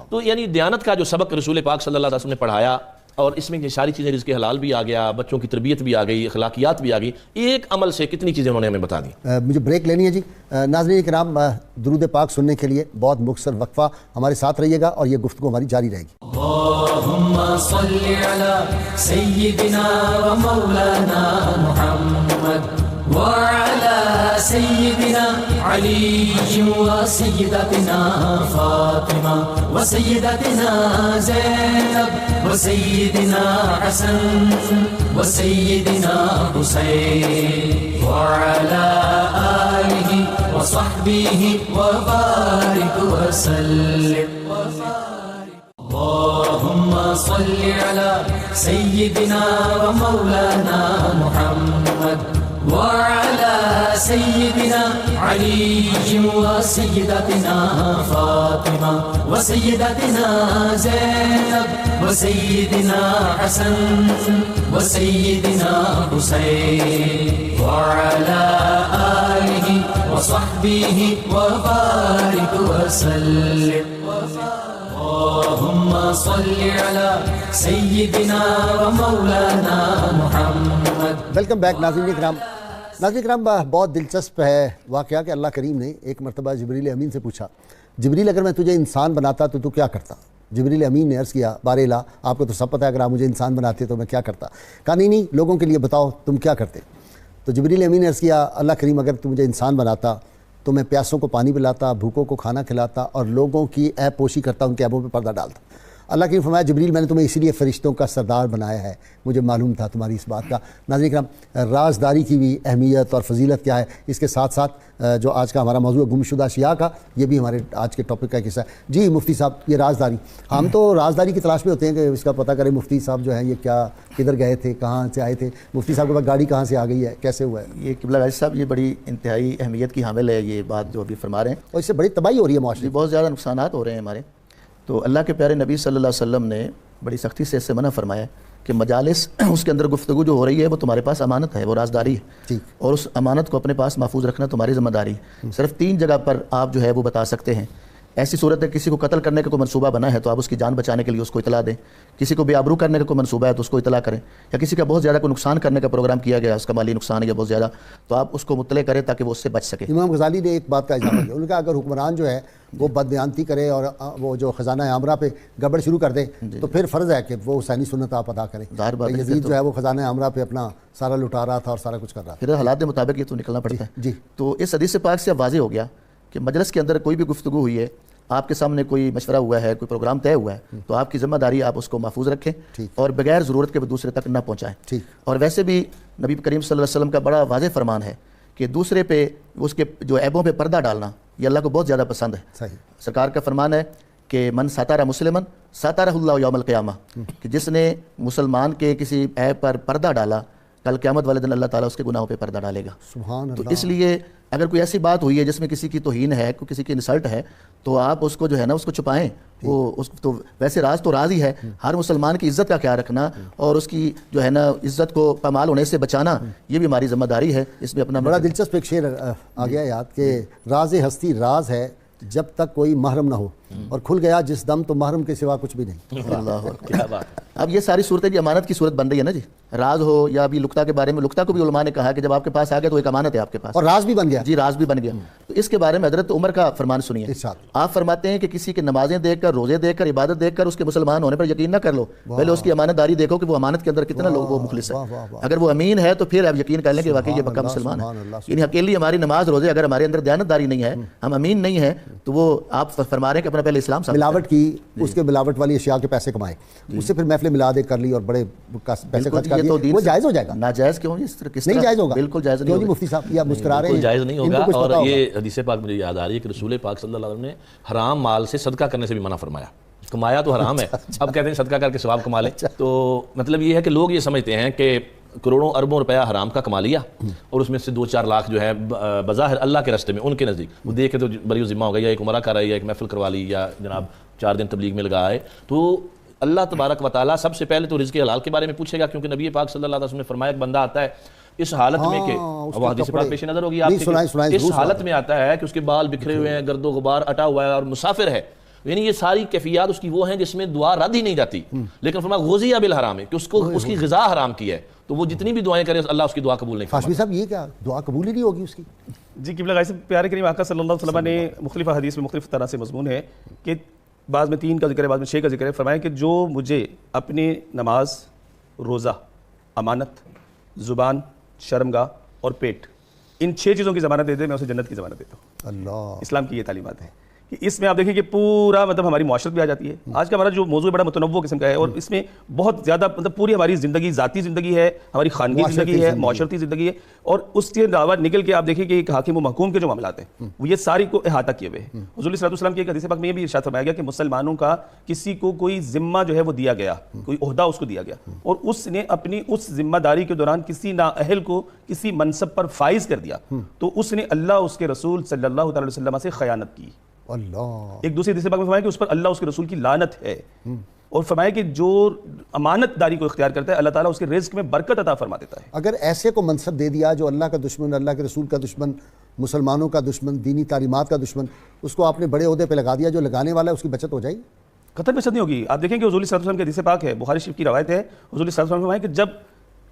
تو یعنی دیانت کا جو سبق رسول پاک صلی اللہ علیہ وسلم نے پڑھایا, اور اس میں یہ ساری چیزیں رزق حلال بھی آ گیا, بچوں کی تربیت بھی آ گئی, اخلاقیات بھی آ گئی, ایک عمل سے کتنی چیزیں انہوں نے ہمیں بتا دی. مجھے بریک لینی ہے جی. ناظرین کرام, درود پاک سننے کے لیے بہت مختصر وقفہ, ہمارے ساتھ رہیے گا اور یہ گفتگو ہماری جاری رہے گی. اللہم صلی علی سیدنا و مولانا محمد وعلى سيدنا علي وسيدتنا فاطمة وسيدتنا زينب وسيدنا حسن وسيدنا حسين وعلى آله وصحبه وبارك وسلم. اللهم صل على سيدنا ومولانا محمد وعلى سيدنا علي وسيدتنا فاطمة وسيدتنا زينب وسيدنا حسن وسيدنا حسين وعلى آله وصحبه وبارك وسلم. اللهم صل على سيدنا ومولانا محمد. ویلکم بیک ناظرین کرام. ناظرین کرام, بہت دلچسپ ہے واقعہ کہ اللہ کریم نے ایک مرتبہ جبریل امین سے پوچھا, جبریل اگر میں تجھے انسان بناتا تو کیا کرتا؟ جبریل امین نے عرض کیا, بار الہ آپ کو تو سب پتہ ہے اگر آپ مجھے انسان بناتے تو میں کیا کرتا. کہا نہیں لوگوں کے لیے بتاؤ تم کیا کرتے. تو جبریل امین نے عرض کیا, اللہ کریم اگر تو مجھے انسان بناتا تو میں پیاسوں کو پانی پلاتا, بھوکوں کو کھانا کھلاتا, اور لوگوں کی عیب پوشی کرتا, ان کے عیبوں پہ پردہ ڈالتا. اللہ کی فرمایا, جبریل میں نے تمہیں اسی لیے فرشتوں کا سردار بنایا ہے, مجھے معلوم تھا تمہاری اس بات کا. ناظرین کرام, رازداری کی بھی اہمیت اور فضیلت کیا ہے, اس کے ساتھ ساتھ جو آج کا ہمارا موضوع ہے گمشدہ اشیاء کا, یہ بھی ہمارے آج کے ٹاپک کا حصہ ہے. جی مفتی صاحب, یہ رازداری, ہم تو رازداری کی تلاش میں ہوتے ہیں کہ اس کا پتہ کریں مفتی صاحب جو ہیں یہ کیا, کدھر گئے تھے, کہاں سے آئے تھے, مفتی صاحب کے پاس گاڑی کہاں سے آ گئی ہے, کیسے ہوا ہے. یہ قبلہ غازی صاحب, یہ بڑی انتہائی اہمیت کی حامل ہے یہ بات جو ابھی فرما رہے ہیں, اور اس سے بڑی تباہی ہو رہی ہے معاشرے, بہت زیادہ نقصانات ہو رہے ہیں ہمارے. تو اللہ کے پیارے نبی صلی اللہ علیہ وسلم نے بڑی سختی سے اس سے منع فرمایا کہ مجالس اس کے اندر گفتگو جو ہو رہی ہے وہ تمہارے پاس امانت ہے, وہ رازداری ہے, اور اس امانت کو اپنے پاس محفوظ رکھنا تمہاری ذمہ داری ہے. صرف 3 جگہ پر آپ جو ہے وہ بتا سکتے ہیں ایسی صورت ہے کسی کو قتل کرنے کا کوئی منصوبہ بنا ہے تو آپ اس کی جان بچانے کے لیے اس کو اطلاع دیں. کسی کو بے آبرو کرنے کا کوئی منصوبہ ہے تو اس کو اطلاع کریں. یا کسی کا بہت زیادہ کوئی نقصان کرنے کا پروگرام کیا گیا, اس کا مالی نقصان ہے یا بہت زیادہ, تو آپ اس کو مطلع کریں تاکہ وہ اس سے بچ سکے. امام غزالی نے ایک بات کا اضافہ کیا, انہوں نے کہا اگر حکمران جو ہے وہ بدبیانتی کرے اور وہ جو خزانہ عامرہ پہ گڑبڑ شروع کر دے تو پھر فرض ہے کہ وہ حسینی سنت آپ ادا کریں. یزید جو ہے وہ خزانہ عامرہ پہ اپنا سارا لٹا رہا تھا اور سارا کچھ کر رہا تھا. پھر حالات کے مطابق یہ تو نکلنا پڑتا ہے. جی. تو اس حدیث پاک سے اب واضح ہو گیا کہ مجلس کے اندر کوئی بھی گفتگو ہوئی ہے, آپ کے سامنے کوئی مشورہ ہوا ہے, کوئی پروگرام طے ہوا ہے, تو آپ کی ذمہ داری آپ اس کو محفوظ رکھیں اور بغیر ضرورت کے دوسرے تک نہ پہنچائیں. اور ویسے بھی نبی کریم صلی اللہ علیہ وسلم کا بڑا واضح فرمان ہے کہ دوسرے پہ اس کے جو عیبوں پہ پردہ ڈالنا یہ اللہ کو بہت زیادہ پسند ہے. صحیح. سرکار کا فرمان ہے کہ من ساتارہ مسلمن ساتارہ اللہ یوم القیامہ, کہ جس نے مسلمان کے کسی عیب پر پردہ ڈالا کل قیامت والے دن اللہ تعالیٰ اس کے گناہوں پہ پردہ ڈالے گا. سبحان اللہ. تو اس لیے اگر کوئی ایسی بات ہوئی ہے جس میں کسی کی توہین ہے, کوئی کسی کی انسلٹ ہے, تو آپ اس کو جو ہے نا اس کو چھپائیں. وہ اس تو ویسے راز تو راز ہی ہے, ہر مسلمان کی عزت کا خیال رکھنا اور اس کی جو ہے نا عزت کو پامال ہونے سے بچانا یہ بھی ہماری ذمہ داری ہے. اس میں اپنا بڑا دلچسپ ایک شعر آ گیا یاد کہ راز ہستی راز ہے جب تک کوئی محرم نہ ہو, اور کھل گیا جس دم تو محرم کے سوا کچھ بھی نہیں. اللہ کیا بات. اب یہ ساری صورتیں بھی امانت کی صورت بن رہی ہے نا جی. راز ہو یا ابھی لقطہ کے بارے میں, لقطہ کو بھی علماء نے کہا کہ جب آپ کے پاس آ گیا تو ایک امانت ہے آپ کے پاس, اور راز بھی بن گیا. جی راز بھی بن گیا. تو اس کے بارے میں حضرت عمر کا فرمان سنیے. آپ فرماتے ہیں کہ کسی کے نمازیں دیکھ کر, روزے دیکھ کر, عبادت دیکھ کر اس کے مسلمان ہونے پر یقین نہ کر لو, پہلے اس کی امانت داری دیکھو کہ وہ امانت کے اندر کتنا لوگ وہ مخلص ہے. اگر وہ امین ہے تو پھر آپ یقین کر لیں کہ واقعی یہ پکا مسلمان ہے. یعنی اکیلی ہماری نماز روزے اگر ہمارے اندر دیانت داری نہیں ہے, ہم امین نہیں ہے, تو وہ آپ فرما رہے ہیں کہ اپنا پہلے اسلام ملاوٹ کی, اس کے ملاوٹ والی اشیاء کے پیسے کمائے, اس سے پھر محفل ملاد کر لی اور بڑے پیسے خرچ کر دیے, وہ جائز ہو جائے گا؟ ناجائز کیوں؟ اس طرح نہیں جائز ہوگا. بالکل جائز نہیں ہوگا. مفتی صاحب یا مسکرا رہے ہیں, جائز نہیں ہوگا. اور یہ حدیث پاک مجھے یاد آ رہی ہے کہ رسول پاک صلی اللہ علیہ وسلم نے حرام مال سے صدقہ کرنے سے بھی منع فرمایا. کمایا تو حرام ہے, اب کہتے ہیں صدقہ کر کے ثواب کما لیں. تو مطلب یہ ہے کہ لوگ یہ سمجھتے ہیں کہ کروڑوں اربوں روپیہ حرام کا کما لیا اور اس میں سے 2-4 لاکھ جو ہے بظاہر اللہ کے راستے میں ان کے نزدیک وہ دیکھ کے تو بری ذمہ ہو گئی, یا ایک عمرہ کر رہی ہے, ایک محفل کروا لی, یا جناب 4 دن تبلیغ میں لگا ہے. تو اللہ تبارک و تعالیٰ سب سے پہلے تو رزق حلال کے بارے میں پوچھے گا, کیونکہ نبی پاک صلی اللہ علیہ وسلم نے فرمایا ایک بندہ آتا ہے اس حالت میں کہ وہ حدیث پاک پیش نظر ہوگی آپ کے, اس حالت میں آتا ہے کہ اس کے بال بکھرے ہوئے ہیں, گرد و غبار اٹا ہوا ہے اور مسافر ہے. یعنی یہ ساری کیفیات اس کی وہ ہیں جس میں دعا رد ہی نہیں جاتی. لیکن فرمایا غزیہ بالحرام ہے کہ اس کو اس کی غذا حرام کی ہے, تو وہ جتنی بھی دعائیں کرے اللہ اس کی دعا قبول نہیں فرماتا. ہاشمی صاحب یہ کیا دعا قبول ہی نہیں ہوگی اس کی؟ جی قبلہ غازی پیارے کریم آقا صلی اللہ علیہ وسلم نے مختلف حدیث میں مختلف طرح سے مضمون ہے کہ بعض میں 3 کا ذکر ہے, بعض میں 6 کا ذکر ہے. فرمایا کہ جو مجھے اپنی نماز, روزہ, امانت, زبان, شرمگاہ اور پیٹ, ان 6 چیزوں کی ضمانت دے دے, میں اسے جنت کی ضمانت دیتا ہوں. اللہ. اسلام کی یہ تعلیمات ہیں کہ اس میں آپ دیکھیں کہ پورا مطلب ہماری معاشرت بھی آ جاتی ہے. آج کا ہمارا جو موضوع بڑا متنوع قسم کا ہے, اور اس میں بہت زیادہ مطلب پوری ہماری زندگی, ذاتی زندگی ہے, ہماری خانگی زندگی ہے, معاشرتی زندگی ہے, اور اس کے علاوہ نکل کے آپ دیکھیں کہ ایک حاکم و محکوم کے جو معاملات ہیں وہ یہ ساری کو احاطہ کیے ہوئے ہیں. حضور صلی اللہ علیہ وسلم کی ایک حدیث پاک میں یہ بھی ارشاد فرمایا گیا کہ مسلمانوں کا کسی کو کوئی ذمہ جو ہے وہ دیا گیا, کوئی عہدہ اس کو دیا گیا, اور اس نے اپنی اس ذمہ داری کے دوران کسی نااہل کو کسی منصب پر فائز کر دیا, تو اس نے اللہ اس کے رسول صلی اللہ علیہ وسلم سے خیانت کی. اللہ. ایک دوسری حدیث پاک میں فرمایا کہ اس پر اللہ اس کے رسول کی لعنت ہے, اور فرمایا کہ جو امانت داری کو اختیار کرتا ہے اللہ تعالیٰ اس کے رزق میں برکت عطا فرما دیتا ہے. اگر ایسے کو منصب دے دیا جو اللہ کا دشمن, اللہ کے رسول کا دشمن, مسلمانوں کا دشمن, دینی تعلیمات کا دشمن, اس کو آپ نے بڑے عہدے پہ لگا دیا, جو لگانے والا ہے اس کی بچت ہو جائے گی؟ قطعاً بچت نہیں ہوگی. آپ دیکھیں کہ حضور صلی اللہ علیہ وسلم کی حدیث پاک ہے, بخاری شریف کی روایت ہے, حضور صلی اللہ علیہ وسلم نے فرمایا کہ جب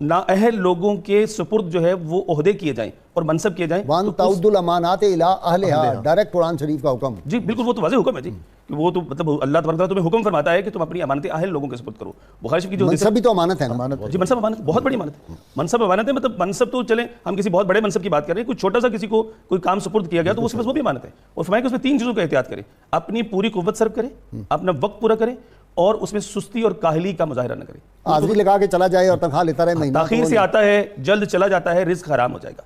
نااہل لوگوں کے سپرد جو ہے وہ عہدے کیے جائیں اور منصب کیے جائیں, وان تعد الامانات الی اہلھا, ڈائریکٹ قرآن شریف کا حکم. جی بالکل, وہ تو واضح حکم ہے جی, کہ وہ تو مطلب اللہ تبارک و تعالیٰ تمہیں حکم فرماتا ہے کہ تم اپنی امانتیں اہل لوگوں کے سپرد کرو. بخاری شریف کی جو منصب بھی تو امانت ہے نا. جی منصب امانت, بہت بڑی امانت ہے. منصب امانت ہے, مطلب منصب تو چلیں ہم کسی بہت بڑے منصب کی بات کر رہے ہیں, کوئی چھوٹا سا کسی کو کوئی کام سپرد کیا گیا تو اس میں وہ بھی امانت ہے. اور فرمایا کہ اس میں 3 چیزوں کا احتیاط کریں, اپنی پوری قوت صرف کریں, اپنا وقت پورا کریں, اور اس میں سستی اور کاہلی کا مظاہرہ نہ کرے. حاضری لگا کے چلا جائے اور تنخواہ لیتا رہے, مہینہ تاخیر سے آتا ہے, جلد چلا جاتا ہے, رزق حرام ہو جائے گا.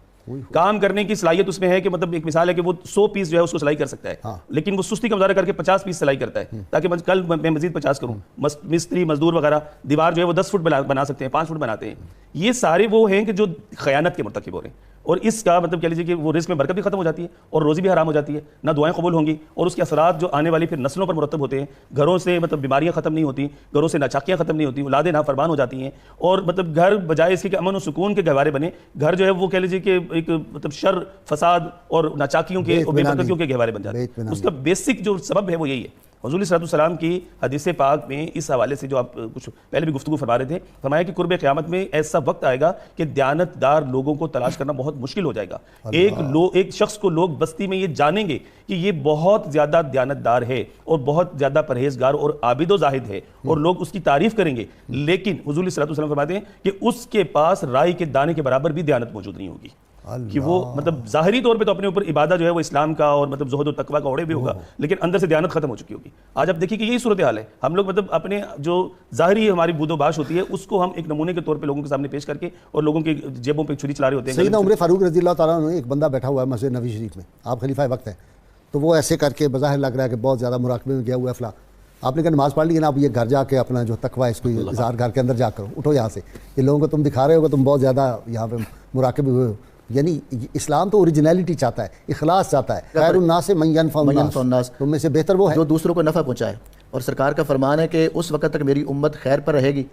کام کرنے کی صلاحیت اس میں ہے کہ مطلب ایک مثال ہے کہ وہ 100 پیس جو ہے اس کو سلائی کر سکتا ہے, لیکن وہ سستی کا مظاہرہ کر کے 50 پیس سلائی کرتا ہے تاکہ کل میں مزید 50 کروں. مستری مزدور وغیرہ دیوار جو ہے وہ 10 فٹ بنا سکتے ہیں, 5 فٹ بناتے ہیں. یہ سارے وہ ہیں کہ جو خیانت کے مرتکب ہو رہے ہیں. اور اس کا مطلب کہہ لیجیے کہ وہ رزق میں برکت بھی ختم ہو جاتی ہے اور روزی بھی حرام ہو جاتی ہے، نہ دعائیں قبول ہوں گی، اور اس کے اثرات جو آنے والی پھر نسلوں پر مرتب ہوتے ہیں، گھروں سے مطلب بیماریاں ختم نہیں ہوتی، گھروں سے ناچاکیاں ختم نہیں ہوتی، اولادیں نافرمان ہو جاتی ہیں، اور مطلب گھر بجائے اس کے کہ امن و سکون کے گہوارے بنے، گھر جو ہے وہ کہہ لیجیے کہ ایک مطلب شر، فساد اور ناچاکیوں کے اور بے برکتیوں کے گہوارے بن جاتے ہیں۔ اس کا بیسک جو سبب ہے وہ یہی ہے۔ حضور صلی اللہ علیہ وسلم کی حدیث پاک میں اس حوالے سے جو آپ کچھ پہلے بھی گفتگو فرما رہے تھے، فرمایا کہ قرب قیامت میں ایسا وقت آئے گا کہ دیانتدار لوگوں کو تلاش کرنا بہت مشکل ہو جائے گا۔ ایک شخص کو لوگ بستی میں یہ جانیں گے کہ یہ بہت زیادہ دیانتدار ہے اور بہت زیادہ پرہیزگار اور عابد و زاہد ہے، اور لوگ اس کی تعریف کریں گے، لیکن حضور صلی اللہ علیہ وسلم فرماتے ہیں کہ اس کے پاس رائی کے دانے کے برابر بھی دیانت موجود نہیں ہوگی، کہ وہ مطلب ظاہری طور پہ تو اپنے اوپر عبادت جو ہے وہ اسلام کا اور مطلب زہد و تقویٰ کا اوڑے بھی ہوگا، لیکن اندر سے دیانت ختم ہو چکی ہوگی۔ آج آپ دیکھیے کہ یہی صورتحال ہے، ہم لوگ مطلب اپنے جو ظاہری ہماری بود و باش ہوتی ہے اس کو ہم ایک نمونے کے طور پہ لوگوں کے سامنے پیش کر کے اور لوگوں کی جیبوں پہ چھری چلا رہے ہوتے ہیں۔ سیدنا عمر فاروق رضی اللہ تعالیٰ عنہ، ایک بندہ بیٹھا ہوا ہے مسجد نبوی شریف میں، آپ خلیفہ وقت ہیں، تو وہ ایسے کر کے بظاہر لگ رہا ہے کہ بہت زیادہ مراقبے میں گیا ہوا ہے فلاں، آپ نے کہا نماز پڑھ لی ہے نا، آپ یہ گھر جا کے اپنا جو تقویٰ ہے اس کو اظہار گھر کے اندر جا کرو، اٹھو یہاں سے، یہ لوگوں کو تم دکھا رہے ہو کہ تم بہت زیادہ یہاں پہ مراقبے ہوئے ہو۔ یعنی اسلام تو اوریجنیلٹی چاہتا ہے، اخلاص چاہتا ہے، خیر الناس من ینفع الناس، تم میں سے بہتر وہ ہے جو دوسروں کو نفع پہنچائے۔ اور سرکار کا فرمان ہے کہ اس وقت تک میری امت خیر پر رہے گی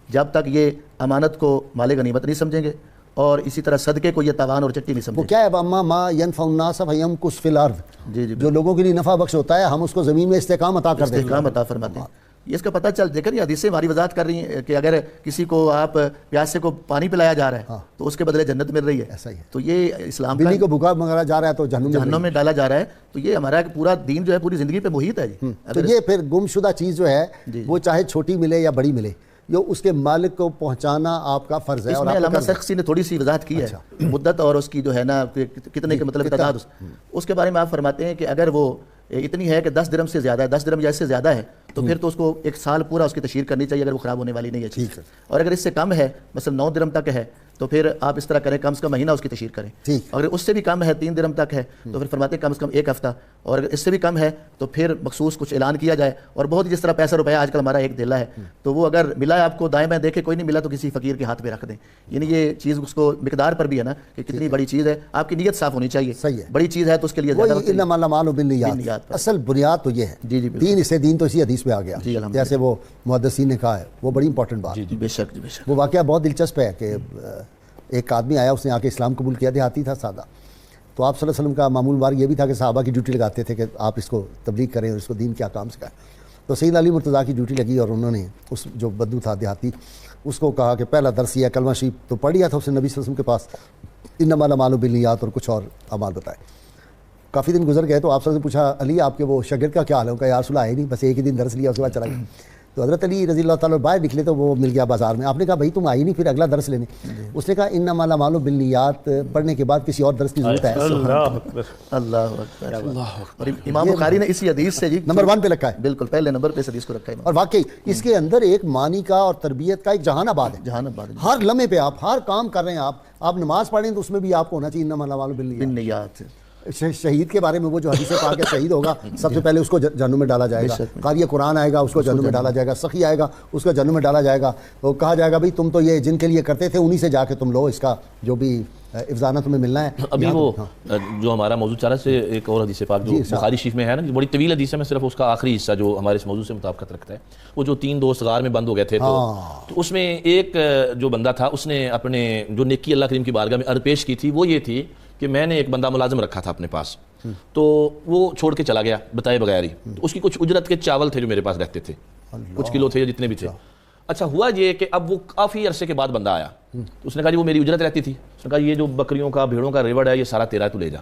جب تک یہ امانت کو مال غنیمت نہیں سمجھیں گے، اور اسی طرح صدقے کو یہ تاوان اور چٹی نہیں سمجھیں وہ گے۔ کیا ہے، اما ما ینفع الناس فیمکث فی الارض، جی جو لوگوں کے لیے نفع بخش ہوتا ہے ہم اس کو زمین میں استحکام عطا کر دیتے ہیں۔ استحکام عطا فرماتے ہیں۔ یہ اس کا پتہ چل دیکھیں، یہ حدیثیں ہماری وضاحت کر رہی ہیں کہ اگر کسی کو آپ پیاسے کو پانی پلایا جا رہا ہے تو اس کے بدلے جنت مل رہی ہے، ایسا ہی ہے۔ تو یہ اسلام کا بلی کو بھوکا مارا جا رہا ہے تو جہنم میں ڈالا جا رہا ہے۔ تو یہ ہمارا پورا دین جو ہے پوری زندگی پہ محیط ہے جی۔ تو یہ پھر گم شدہ چیز جو ہے وہ چاہے چھوٹی ملے یا بڑی ملے، جو اس کے مالک کو پہنچانا آپ کا فرض ہے۔ اس اور میں علامہ سرخسی نے تھوڑی سی وضاحت کی ہے مدت اور اس کی جو ہے نا کتنے کے مطلب تعداد، اس کے بارے میں آپ فرماتے ہیں کہ اگر وہ اتنی ہے کہ 10 درہم سے زیادہ ہے، 10 درہم یا اس سے زیادہ ہے، تو پھر تو اس کو ایک سال پورا اس کی تشہیر کرنی چاہیے اگر وہ خراب ہونے والی نہیں ہے چیز۔ اور اگر اس سے کم ہے، مثلا 9 درہم تک ہے، تو پھر آپ اس طرح کریں کم سے کم مہینہ اس کی تشہیر کریں۔ اگر اس سے بھی کم ہے، 3 درہم تک ہے، تو پھر فرماتے ہیں کم سے کم 1 ہفتہ، اور اگر اس سے بھی کم ہے تو پھر مخصوص کچھ اعلان کیا جائے۔ اور بہت جس طرح پیسہ روپیہ آج کل ہمارا 1 دلہ ہے، تو وہ اگر ملا ہے آپ کو دائیں بائیں دیکھے کوئی نہیں ملا تو کسی فقیر کے ہاتھ پہ رکھ دیں۔ یعنی یہ چیز اس کو مقدار پر بھی ہے نا کہ کتنی بڑی چیز ہے، آپ کی نیت صاف ہونی چاہیے۔ بڑی چیز ہے تو اس کے لیے زیادہ انما الاعمال بالنیات، اصل بنیاد تو یہ ہے۔ دین اسے دین تو اسی حدیث میں آ گیا، جیسے وہ محدثین نے کہا ہے، وہ بڑی امپورٹنٹ بات ہے۔ بے شک بے شک۔ وہ واقعہ بہت دلچسپ ہے کہ ایک آدمی آیا، اس نے آ کے اسلام قبول کیا، دیہاتی تھا سادہ، تو آپ صلی اللہ علیہ وسلم کا معمول وار یہ بھی تھا کہ صحابہ کی ڈیوٹی لگاتے تھے کہ آپ اس کو تبلیغ کریں اور اس کو دین کے احکام سکھائیں۔ تو سیدنا علی مرتضیٰ کی ڈیوٹی لگی اور انہوں نے اس جو بدو تھا دیہاتی، اس کو کہا کہ پہلا درس یہ ہے، کلمہ شریف تو پڑھ لیا تھا اس نے نبی صلی اللہ علیہ وسلم کے پاس، انما الاعمال بالنیات، اور کچھ اور اعمال بتائے۔ کافی دن گزر گئے تو آپ صلی اللہ علیہ وسلم نے پوچھا، علی آپ کے وہ شاگرد کا کیا حال ہے؟ ان کا یا رسول اللہ آئے نہیں، بس ایک ہی دن درس لیا اس کے بعد چلا گیا۔ تو حضرت علی رضی اللہ تعالیٰ باہر نکلے تو وہ مل گیا بازار میں۔ آپ نے کہا بھائی تم آئی نہیں پھر اگلا درس لینے؟ اس نے کہا انما الاعمال بالنیات پڑھنے کے بعد کسی اور درس کی ضرورت ہے۔ اللہ اکبر۔ اور امام بخاری نے اسی حدیث سے جی نمبر 1 پہ رکھا ہے، بالکل پہلے نمبر پہ اس حدیث کو رکھا ہے۔ اور واقعی اس کے اندر ایک معنی کا اور تربیت کا ایک جہان آباد ہے، جہان آباد ہے۔ ہر لمحے پہ آپ ہر کام کر رہے ہیں، آپ نماز پڑھ رہے ہیں تو اس میں بھی آپ کو ہونا چاہیے انما الاعمال بالنیات۔ شہید کے بارے میں وہ جو حدیث پاک ہے، شہید ہوگا سب سے پہلے اس کو جہنم میں ڈالا جائے گا، قاری قرآن آئے گا اس کو جہنم میں ڈالا جائے گا، سخی آئے گا اس کو جہنم میں ڈالا جائے گا، وہ کہا جائے گا بھائی تم تو یہ جن کے لیے کرتے تھے انہی سے جا کے تم لو، اس کا جو بھی افزانہ تمہیں ملنا ہے۔ ابھی وہ جو ہمارا موضوع چل رہا ہے، سے ایک اور حدیث پاک جو بخاری شریف میں ہے نا، بڑی طویل حدیث ہے، میں صرف اس کا آخری حصہ جو ہمارے اس موضوع سے مطابقت رکھتا ہے، وہ جو 3 دوست غار میں بند ہو گئے تھے، تو اس میں ایک جو بندہ تھا اس نے اپنے جو نیکی اللہ کریم کی بارگاہ میں عرض پیش کی تھی وہ یہ تھی کہ میں نے ایک بندہ ملازم رکھا تھا اپنے پاس، تو وہ چھوڑ کے چلا گیا بتائے بغیر ہی، تو اس کی کچھ اجرت کے چاول تھے جو میرے پاس رہتے تھے، کچھ کلو تھے یا جتنے بھی تھے۔ اچھا ہوا یہ کہ اب وہ کافی عرصے کے بعد بندہ آیا، تو اس نے کہا جی وہ میری اجرت رہتی تھی، اس نے کہا یہ جو بکریوں کا بھیڑوں کا ریوڑ ہے یہ سارا تیرا ہے، تو لے جا۔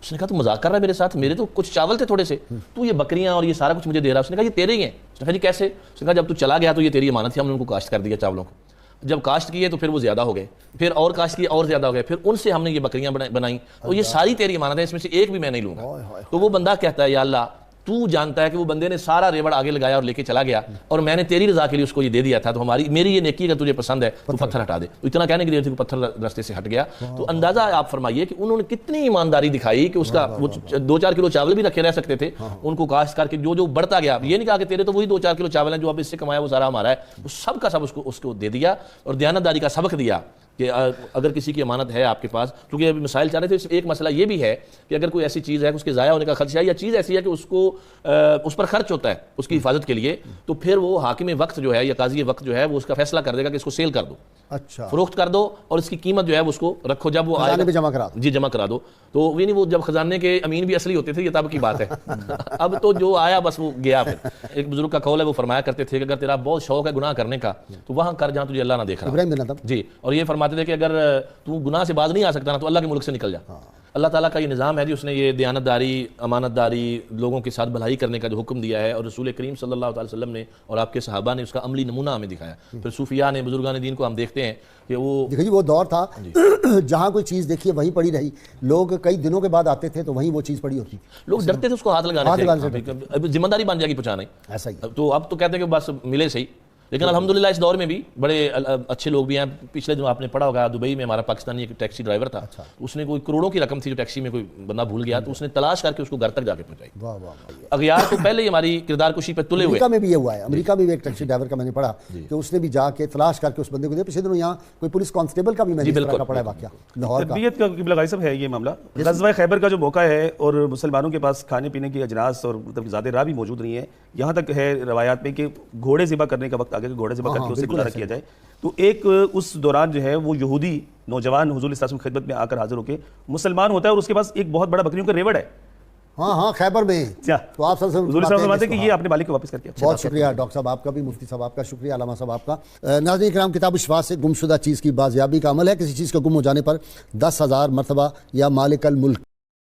اس نے کہا تو مذاق کر رہا ہے میرے ساتھ، میرے تو کچھ چاول تھے تھوڑے سے، تو یہ بکریاں اور یہ سارا کچھ مجھے دے رہا ہے۔ اس نے کہا یہ تیرے ہی ہیں۔ اس نے کہا جی کیسے؟ اس نے کہا جب تو چلا گیا تو یہ تیری امانت تھی، ہم نے ان کو کاشت کر دیا چاولوں کو، جب کاشت کیے تو پھر وہ زیادہ ہو گئے، پھر اور کاشت کیے اور زیادہ ہو گئے، پھر ان سے ہم نے یہ بکریاں بنائیں، تو یہ ساری تیری امانت ہے، اس میں سے ایک بھی میں نہیں لوں گا۔ تو وہ بندہ کہتا ہے یا اللہ تو جانتا ہے کہ وہ بندے نے سارا ریوڑ آگے لگایا اور لے کے چلا گیا، اور میں نے تیری رضا کے لیے اس کو یہ دے دیا تھا، تو میری یہ نیکی اگر تجھے پسند ہے تو پتھر ہٹا دے۔ تو اتنا کہنے کے لیے کہ پتھر راستے سے ہٹ گیا۔ تو اندازہ آپ فرمائیے کہ انہوں نے کتنی ایمانداری دکھائی کہ اس کا وہ 2-4 کلو چاول بھی رکھے رہ سکتے تھے، ان کو کاشت کر کے جو بڑھتا گیا، یہ نہیں کہا کہ تیرے تو وہی 2-4 کلو چاول ہیں جو اب اس سے کمایا وہ سارا ہمارا ہے، وہ سب کا سب اس کو دے دیا اور دیانتداری کا سبق دیا۔ کہ اگر کسی کی امانت ہے آپ کے پاس، کیونکہ ابھی مسائل چاہ رہے تھے، ایک مسئلہ یہ بھی ہے کہ اگر کوئی ایسی چیز ہے کہ اس کے ضائع ہونے کا خدشہ ہے، یا چیز ایسی ہے کہ اس کو اس پر خرچ ہوتا ہے اس کی حفاظت کے لیے، تو پھر وہ حاکم وقت جو ہے یا قاضی وقت جو ہے وہ اس کا فیصلہ کر دے گا کہ اس کو سیل کر دو، اچھا فروخت کر دو، اور اس کی قیمت جو ہے وہ اس کو رکھو، جب وہ خزانے پہ جمع کرا دو. جی جمع کرا دو. تو یعنی وہ جب خزانے کے امین بھی اصلی ہوتے تھے، یہ تب کی بات ہے. اب تو جو آیا بس وہ گیا. پھر ایک بزرگ کا قول ہے، وہ فرمایا کرتے تھے کہ اگر تیرا بہت شوق ہے گناہ کرنے کا تو وہاں کر جہاں تجھے اللہ نہ دیکھ رہا. ابراہیم بن ادم جی. اور یہ فرماتے تھے کہ اگر تو گناہ سے باز نہیں آ سکتا نا تو اللہ کے ملک سے نکل جا. اللہ تعالیٰ کا یہ نظام ہے جی، اس نے یہ دیانت داری، امانت داری، لوگوں کے ساتھ بھلائی کرنے کا جو حکم دیا ہے، اور رسول کریم صلی اللہ علیہ وسلم نے اور آپ کے صحابہ نے اس کا عملی نمونہ ہمیں دکھایا. پھر صوفیاء نے، بزرگان دین کو ہم دیکھتے ہیں کہ وہ دیکھیے وہ دور تھا جہاں کوئی چیز دیکھیے وہیں پڑی رہی، لوگ کئی دنوں کے بعد آتے تھے تو وہیں وہ چیز پڑی ہوتی، لوگ ڈرتے تھے اس کو ہاتھ لگانے سے، اب ذمہ داری بن جائے گی پہنچانے. ایسا ہی. تو اب تو کہتے ہیں کہ بس ملے صحیح. لیکن الحمدللہ اس دور میں بھی بڑے اچھے لوگ بھی ہیں. پچھلے دنوں آپ نے پڑھا ہوگا دبئی میں ہمارا پاکستانی ایک ٹیکسی ڈرائیور تھا، اس نے کوئی کروڑوں کی رقم تھی جو ٹیکسی میں کوئی بندہ بھول گیا، تو اس نے تلاش کر کے اس کو گھر تک جا کے پہنچائی. واہ واہ. اغیار تو پہلے ہی ہماری کردار کشی پہ تلے ہوئے. امریکہ میں بھی یہ ہوا ہے، امریکہ میں بھی ایک ٹیکسی ڈرائیور کا میں نے پڑھا کہ اس نے بھی جا کے تلاش کر کے اس بندے کو دیا. پچھلے دنوں یہاں کوئی پولیس کانسٹیبل کا بھی میں نے اس طرح کا پڑھا ہے واقعہ لاہور کا. تربیت کا قبلہ غازی صاحب ہے یہ معاملہ. غزوہ خیبر کا جو موقع ہے اور مسلمانوں کے پاس کھانے پینے کی اجناس اور مطلب زیادہ راہ بھی موجود نہیں ہے، یہاں تک ہے روایات میں کہ گھوڑے ذبح کرنے کا وقت آ گیا کہ گھوڑے ذبح کر کے اسے گزارا کیا جائے. تو ایک اس دوران جو ہے وہ یہودی نوجوان حضور صلی اللہ علیہ وسلم کی خدمت میں آ کر حاضر ہو کے مسلمان ہوتا ہے، اور اس کے پاس ایک بہت بڑا بکریوں کا ریوڑ ہے. ہاں خیبر میں. تو آپ حضور صلی اللہ علیہ وسلم فرماتے ہیں کہ یہ اپنے مالک کو واپس کر کے. بہت شکریہ ڈاکٹر صاحب آپ کا بھی، مفتی صاحب آپ کا شکریہ، علامہ صاحب آپ کا. ناظرین کرام، کتاب الشفاء سے گمشدہ چیز کی بازیابی کا عمل ہے. کسی چیز کا گم ہو جانے پر 10,000 مرتبہ یا مالک الملک